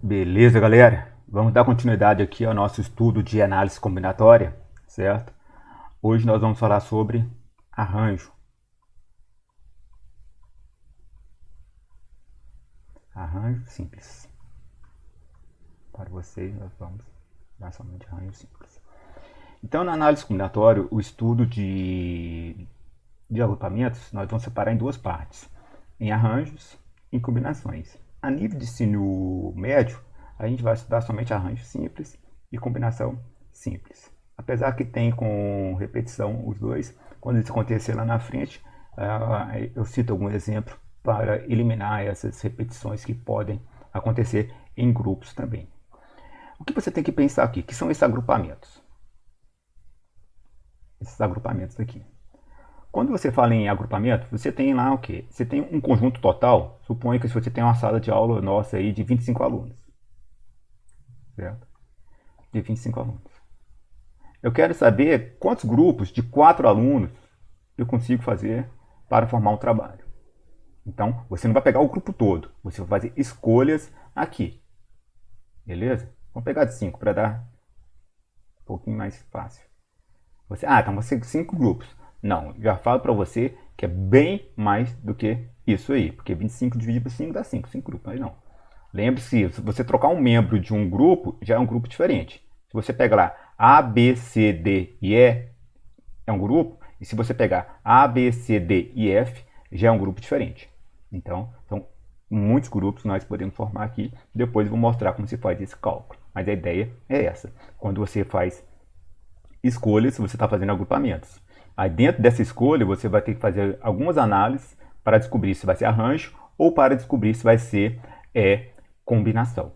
Beleza, galera? Vamos dar continuidade aqui ao nosso estudo de análise combinatória, certo? Hoje nós vamos falar sobre arranjo. Arranjo simples. Para vocês, nós vamos dar somente arranjo simples. Então, na análise combinatória, o estudo de agrupamentos, nós vamos separar em duas partes. Em arranjos e em combinações. A nível de ensino médio, a gente vai estudar somente arranjo simples e combinação simples. Apesar que tem com repetição os dois, quando isso acontecer lá na frente, eu cito algum exemplo para eliminar essas repetições que podem acontecer em grupos também. O que você tem que pensar aqui? Que são esses agrupamentos? Esses agrupamentos aqui. Quando você fala em agrupamento, você tem lá o quê? Você tem um conjunto total. Suponha que você tem uma sala de aula nossa aí de 25 alunos. Certo? De 25 alunos. Eu quero saber quantos grupos de 4 alunos eu consigo fazer para formar um trabalho. Então, você não vai pegar o grupo todo. Você vai fazer escolhas aqui. Beleza? Vamos pegar de 5 para dar um pouquinho mais fácil. Então você tem 5 grupos. Não, já falo para você que é bem mais do que isso aí. Porque 25 dividido por 5 dá 5 grupos. Mas não. Lembre-se, se você trocar um membro de um grupo, já é um grupo diferente. Se você pegar lá A, B, C, D e E, é um grupo. E se você pegar A, B, C, D e F, já é um grupo diferente. Então, são muitos grupos que nós podemos formar aqui. Depois eu vou mostrar como se faz esse cálculo. Mas a ideia é essa. Quando você faz escolhas, você está fazendo agrupamentos. Aí dentro dessa escolha, você vai ter que fazer algumas análises para descobrir se vai ser arranjo ou para descobrir se vai ser combinação.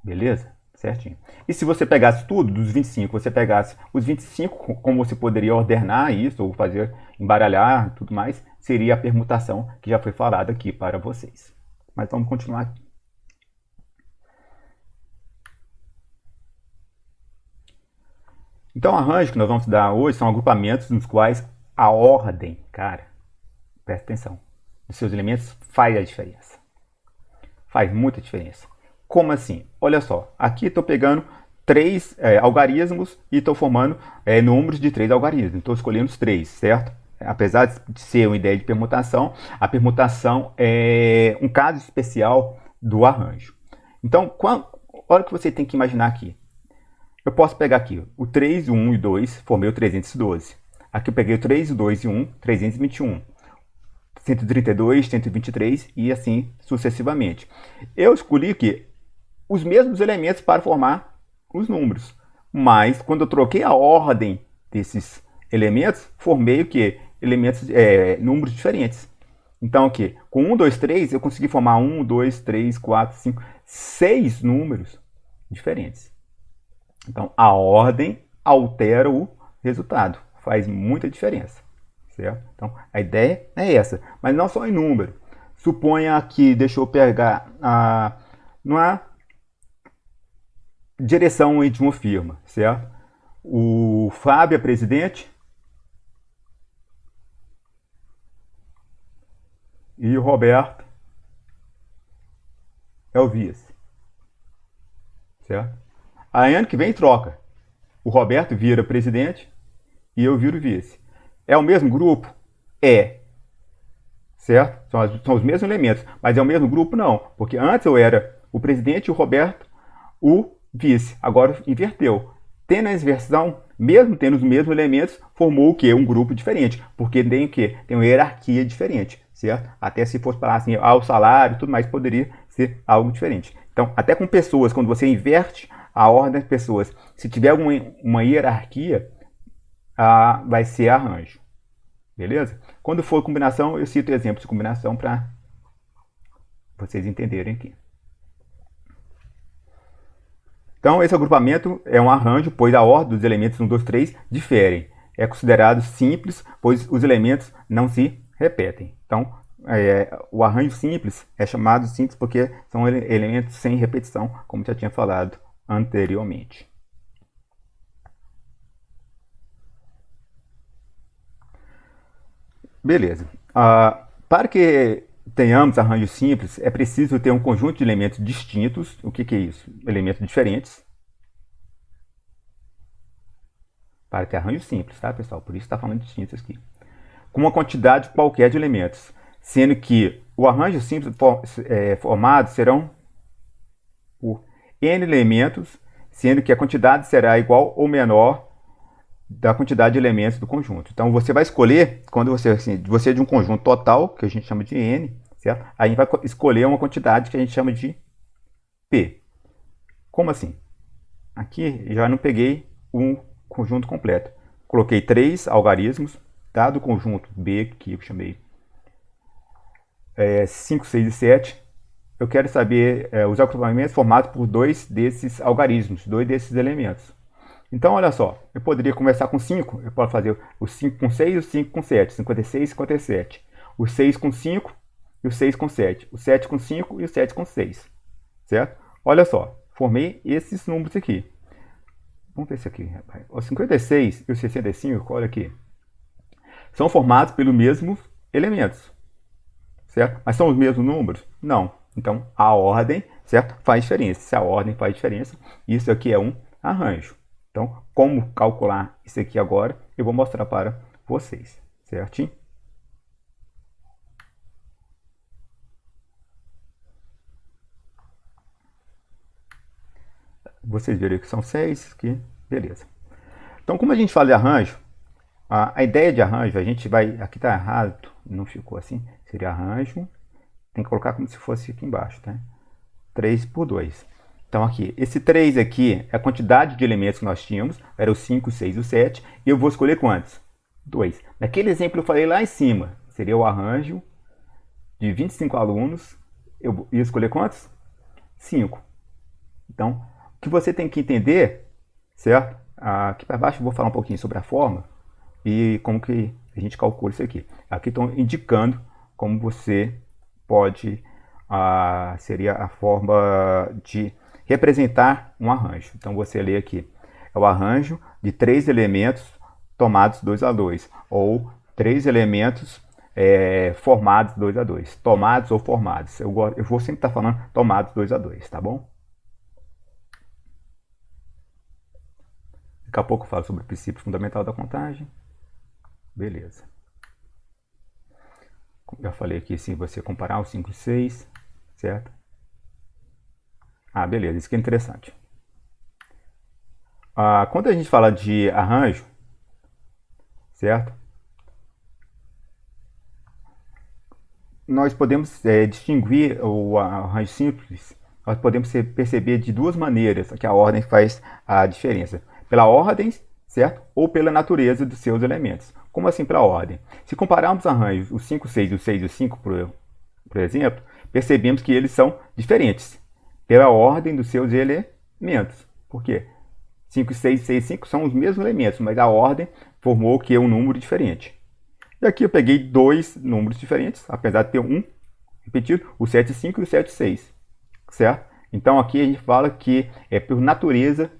Beleza? Certinho. E se você pegasse tudo dos 25, você pegasse os 25, como você poderia ordenar isso, ou fazer, embaralhar e tudo mais, seria a permutação que já foi falada aqui para vocês. Mas vamos continuar aqui. Então, o arranjo que nós vamos estudar hoje são agrupamentos nos quais a ordem, cara, presta atenção, dos seus elementos faz a diferença. Faz muita diferença. Como assim? Olha só, aqui estou pegando 3 algarismos e estou formando números de 3 algarismos. Estou escolhendo os 3, certo? Apesar de ser uma ideia de permutação, a permutação é um caso especial do arranjo. Então, olha o que você tem que imaginar aqui. Eu posso pegar aqui o 3, o 1 e o 2, formei o 312. Aqui eu peguei o 3, o 2 e o 1, 321. 132, 123 e assim sucessivamente. Eu escolhi aqui os mesmos elementos para formar os números, mas quando eu troquei a ordem desses elementos, formei o que? Números diferentes. Então aqui, com 1, 2, 3, eu consegui formar 1, 2, 3, 4, 5, 6 números diferentes. Então a ordem altera o resultado, faz muita diferença. Certo? Então, a ideia é essa, mas não só em número. Suponha que, deixa eu pegar numa direção de uma firma, certo? O Fábio é presidente e o Roberto é o vice, certo? Aí ano que vem troca. O Roberto vira presidente e eu viro vice. É o mesmo grupo? É. Certo? São os mesmos elementos. Mas é o mesmo grupo? Não. Porque antes eu era o presidente e o Roberto o vice. Agora inverteu. Tendo a inversão, mesmo tendo os mesmos elementos, formou o quê? Um grupo diferente. Porque tem o quê? Tem uma hierarquia diferente. Certo? Até se fosse falar assim, o salário e tudo mais, poderia ser algo diferente. Então, até com pessoas, quando você inverte a ordem das pessoas, se tiver uma hierarquia, vai ser arranjo. Beleza? Quando for combinação, eu cito exemplos de combinação para vocês entenderem aqui. Então, esse agrupamento é um arranjo, pois a ordem dos elementos 1, 2, 3 diferem. É considerado simples, pois os elementos não se repetem. Então, o arranjo simples é chamado simples porque são elementos sem repetição, como já tinha falado anteriormente. Beleza. Para que tenhamos arranjos simples, é preciso ter um conjunto de elementos distintos. O que é isso? Elementos diferentes. Para ter arranjos simples, tá, pessoal? Por isso está falando de distintos aqui. Com uma quantidade qualquer de elementos, sendo que o arranjo simples formado serão por n elementos, sendo que a quantidade será igual ou menor da quantidade de elementos do conjunto. Então você vai escolher, quando você é de um conjunto total, que a gente chama de n, certo? Aí a gente vai escolher uma quantidade que a gente chama de p. Como assim? Aqui já não peguei um conjunto completo. Coloquei 3 algarismos, tá? Do conjunto B, que eu chamei 5, 6 e 7. Eu quero saber os agrupamentos formados por 2 desses algarismos, 2 desses elementos. Então, olha só, eu poderia começar com 5, eu posso fazer o 5 com 6 e o 5 com 7, 56 e 57. O 6 com 5 e o 6 com 7. O 7 com 5 e o 7 com 6. Certo? Olha só, formei esses números aqui. Vamos ver esse aqui, rapaz. O 56 e o 65, olha aqui, são formados pelos mesmos elementos. Certo? Mas são os mesmos números? Não. Então, a ordem, certo? Faz diferença. Se a ordem faz diferença, isso aqui é um arranjo. Então, como calcular isso aqui agora, eu vou mostrar para vocês, certinho? Vocês viram que são 6, que beleza. Então, como a gente fala de arranjo, a ideia de arranjo, a gente vai... Aqui está errado, não ficou assim. Seria arranjo, tem que colocar como se fosse aqui embaixo, tá? 3 por 2. Então aqui, esse 3 aqui é a quantidade de elementos que nós tínhamos, era o 5, o 6 e o 7, e eu vou escolher quantos? 2. Naquele exemplo eu falei lá em cima, seria o arranjo de 25 alunos, eu ia escolher quantos? 5. Então, o que você tem que entender, certo? Aqui para baixo eu vou falar um pouquinho sobre a forma e como que a gente calcula isso aqui. Aqui estão indicando como você pode, seria a forma de representar um arranjo. Então você lê aqui, é o arranjo de 3 elementos tomados 2 a 2, ou 3 elementos formados 2 a 2, tomados ou formados. Eu vou sempre estar falando tomados 2 a 2, tá bom? Daqui a pouco eu falo sobre o princípio fundamental da contagem. Beleza. Já falei aqui, se você comparar os 5 e 6, certo? Beleza, isso que é interessante. Quando a gente fala de arranjo, certo? Nós podemos distinguir o arranjo simples, nós podemos perceber de duas maneiras que a ordem faz a diferença. Pela ordem, certo? Ou pela natureza dos seus elementos. Como assim pela ordem? Se compararmos arranjos, o 5, 6 e o 6 e o 5, por exemplo, percebemos que eles são diferentes pela ordem dos seus elementos. Por quê? 5, 6, 6 e 5 são os mesmos elementos, mas a ordem formou que é um número diferente. E aqui eu peguei 2 números diferentes, apesar de ter um repetido, o 7 e 5 e o 7 e 6. Certo? Então aqui a gente fala que é por natureza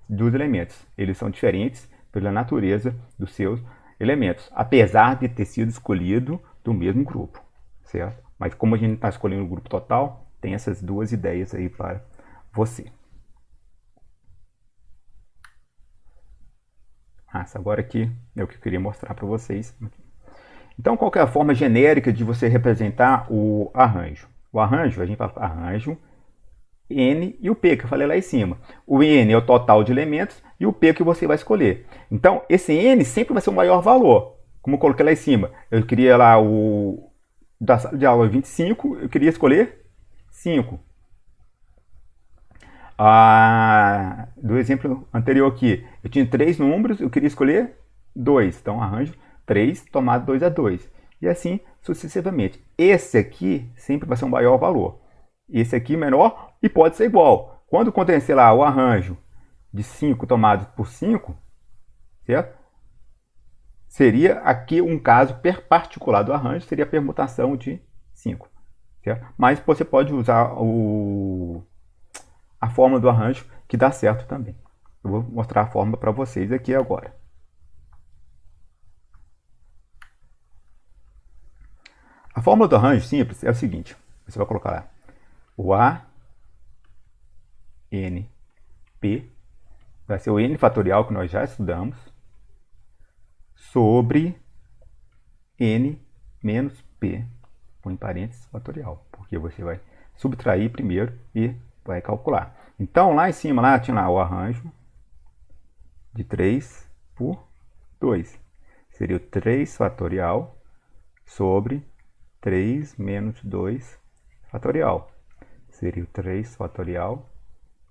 dos elementos. Eles são diferentes pela natureza dos seus elementos, apesar de ter sido escolhido do mesmo grupo. Certo? Mas como a gente está escolhendo o grupo total, tem essas duas ideias aí para você. Agora aqui é o que eu queria mostrar para vocês. Então, qual que é a forma genérica de você representar o arranjo? O arranjo, a gente fala arranjo, N e o P, que eu falei lá em cima. O N é o total de elementos e o P que você vai escolher. Então, esse N sempre vai ser o maior valor. Como eu coloquei lá em cima. Eu queria lá o da sala de aula 25, eu queria escolher 5. Do exemplo anterior aqui, eu tinha 3 números, eu queria escolher 2. Então, arranjo 3 tomado 2 a 2. E assim sucessivamente. Esse aqui sempre vai ser um maior valor. Esse aqui menor e pode ser igual. Quando acontecer lá o arranjo de 5 tomado por 5, certo? Seria aqui um caso particular do arranjo, seria a permutação de 5. Certo? Mas você pode usar a fórmula do arranjo que dá certo também. Eu vou mostrar a fórmula para vocês aqui agora. A fórmula do arranjo simples é o seguinte. Você vai colocar lá o A, N, P, vai ser o N fatorial que nós já estudamos, sobre N menos P, com parênteses fatorial, porque você vai subtrair primeiro e vai calcular. Então, lá em cima, lá tinha lá o arranjo de 3 por 2. Seria o 3 fatorial sobre 3 menos 2 fatorial. Seria o 3 fatorial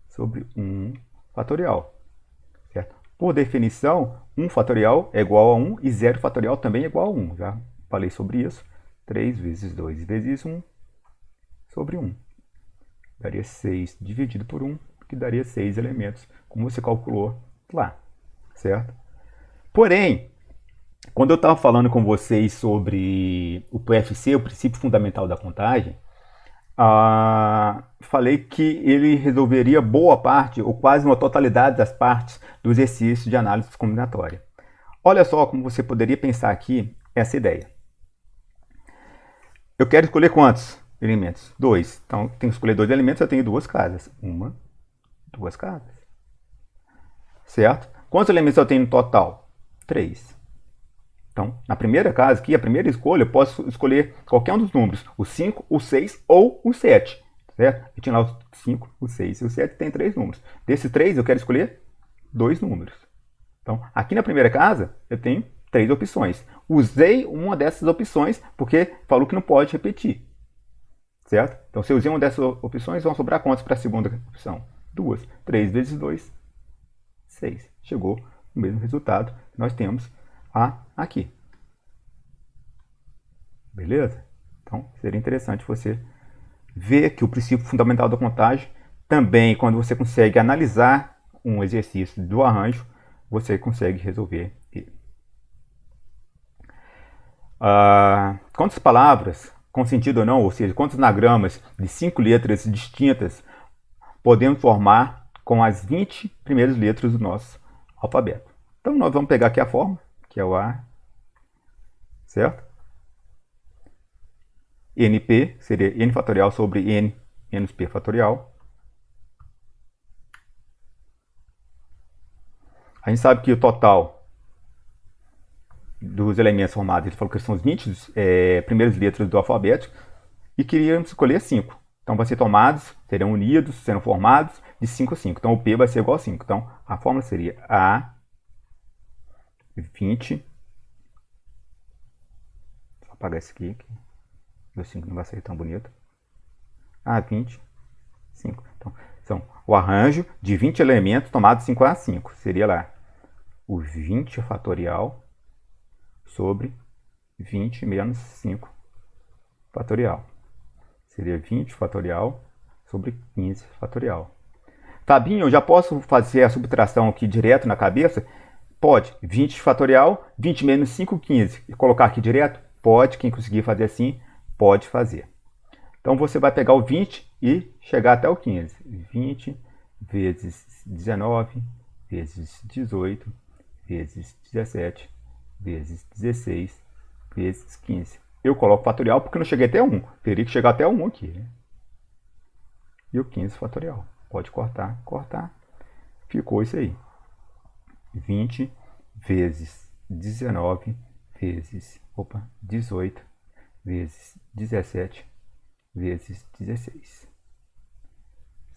sobre 1 fatorial. Certo? Por definição, 1 fatorial é igual a 1 e 0 fatorial também é igual a 1. Já falei sobre isso. 3 vezes 2 vezes 1 sobre 1. Daria 6 dividido por 1, que daria 6 elementos, como você calculou lá. Certo? Porém, quando eu estava falando com vocês sobre o PFC, o princípio fundamental da contagem, falei que ele resolveria boa parte, ou quase uma totalidade das partes do exercício de análise combinatória. Olha só como você poderia pensar aqui essa ideia. Eu quero escolher quantos elementos? 2. Então, tenho que escolher 2 elementos, eu tenho 2 casas. 1, 2 casas. Certo? Quantos elementos eu tenho no total? 3. Então, na primeira casa aqui, a primeira escolha, eu posso escolher qualquer um dos números. O 5, o 6 ou o 7. Certo? Eu tinha lá o 5, o 6 e o 7, tem 3 números. Desses 3, eu quero escolher 2 números. Então, aqui na primeira casa, eu tenho 3 opções. Usei uma dessas opções porque falou que não pode repetir. Certo? Então, se eu usei uma dessas opções, vão sobrar quantas para a segunda opção? 2. 3 vezes 2, 6. Chegou o mesmo resultado que nós temos aqui. Beleza? Então, seria interessante você ver que o princípio fundamental da contagem, também quando você consegue analisar um exercício do arranjo, você consegue resolver ele. Quantas palavras, com sentido ou não, ou seja, quantos anagramas de 5 letras distintas podemos formar com as 20 primeiras letras do nosso alfabeto? Então, nós vamos pegar aqui a fórmula, que é o A, certo? NP seria N fatorial sobre N menos P fatorial. A gente sabe que o total dos elementos formados, ele falou que são os 20 primeiras letras do alfabeto, e queríamos escolher 5. Então, vão ser tomados, serão unidos, serão formados de 5 a 5. Então, o P vai ser igual a 5. Então, a fórmula seria A 20. Vou apagar esse aqui, que meu 5 não vai ser tão bonito. A 25. Então, são o arranjo de 20 elementos tomados 5 a 5. Seria lá o 20 fatorial sobre 20 menos 5 fatorial. Seria 20 fatorial sobre 15 fatorial. Fabinho, eu já posso fazer a subtração aqui direto na cabeça? Pode. 20 fatorial, 20 menos 5, 15. E colocar aqui direto? Pode. Quem conseguir fazer assim, pode fazer. Então, você vai pegar o 20 e chegar até o 15. 20 vezes 19, vezes 18, vezes 17, vezes 16, vezes 15. Eu coloco fatorial porque não cheguei até 1. Teria que chegar até 1 aqui. Né? E o 15 fatorial. Pode cortar, cortar. Ficou isso aí. 20 vezes 19 vezes 18 vezes 17 vezes 16.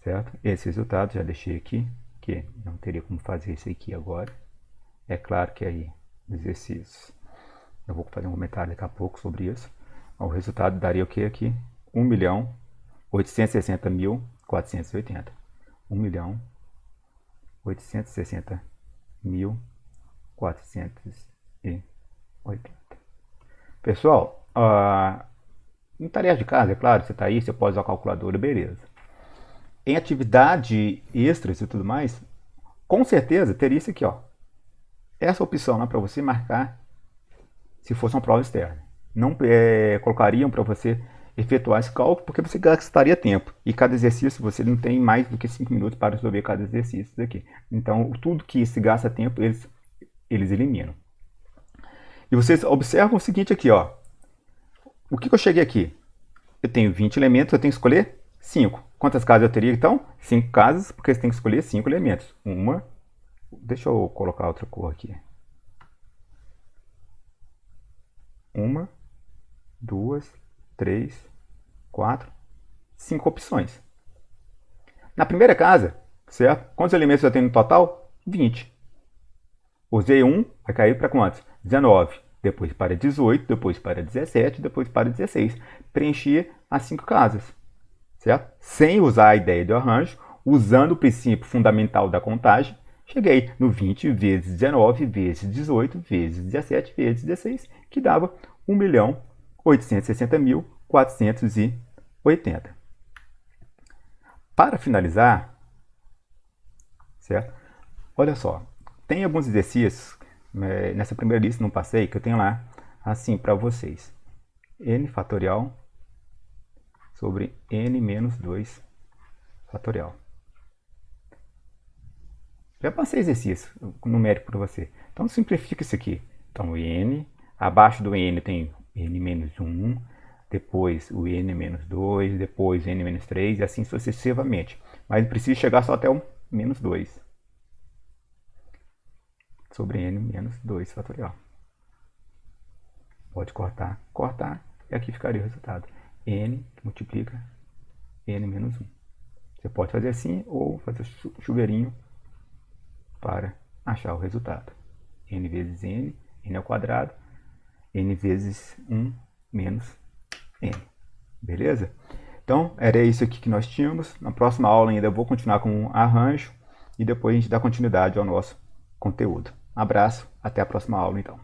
Certo? Esse resultado já deixei aqui, que não teria como fazer isso aqui agora. É claro que aí, exercícios, eu vou fazer um comentário daqui a pouco sobre isso. O resultado daria o que aqui? 1.860.480. 1.860.480. Pessoal, em tarefa de casa, é claro, você está aí, você pode usar a calculadora, beleza. Em atividade extras e tudo mais, com certeza teria isso aqui, ó. Essa opção lá para você marcar se fosse uma prova externa. Não colocariam para você efetuar esse cálculo porque você gastaria tempo. E cada exercício você não tem mais do que 5 minutos para resolver cada exercício daqui. Então, tudo que se gasta tempo, eles eliminam. E vocês observam o seguinte aqui, ó. O que eu cheguei aqui? Eu tenho 20 elementos, eu tenho que escolher 5. Quantas casas eu teria, então? 5 casas, porque você tem que escolher 5 elementos. Deixa eu colocar outra cor aqui. 1, 2, 3, 4, 5 opções. Na primeira casa, certo? Quantos elementos eu tenho no total? 20. Usei 1, vai cair para quantos? 19. Depois para 18, depois para 17, depois para 16. Preenchi as 5 casas, certo? Sem usar a ideia de arranjo, usando o princípio fundamental da contagem, cheguei no 20 vezes 19 vezes 18 vezes 17 vezes 16, que dava 1.860.480. Para finalizar, certo? Olha só, tem alguns exercícios nessa primeira lista, não passei, que eu tenho lá assim para vocês. N fatorial sobre N menos 2 fatorial. Já passei exercício numérico para você. Então simplifica isso aqui. Então N, abaixo do N tem N menos 1, depois o N menos 2, depois N menos 3 e assim sucessivamente. Mas precisa chegar só até o menos 2 sobre N menos 2 fatorial. Pode cortar, cortar, e aqui ficaria o resultado. N multiplica N menos 1. Você pode fazer assim ou fazer chuveirinho para achar o resultado. N vezes N, N ao quadrado, N vezes 1 menos N. Beleza? Então, era isso aqui que nós tínhamos. Na próxima aula ainda eu vou continuar com o arranjo e depois a gente dá continuidade ao nosso conteúdo. Abraço, até a próxima aula então.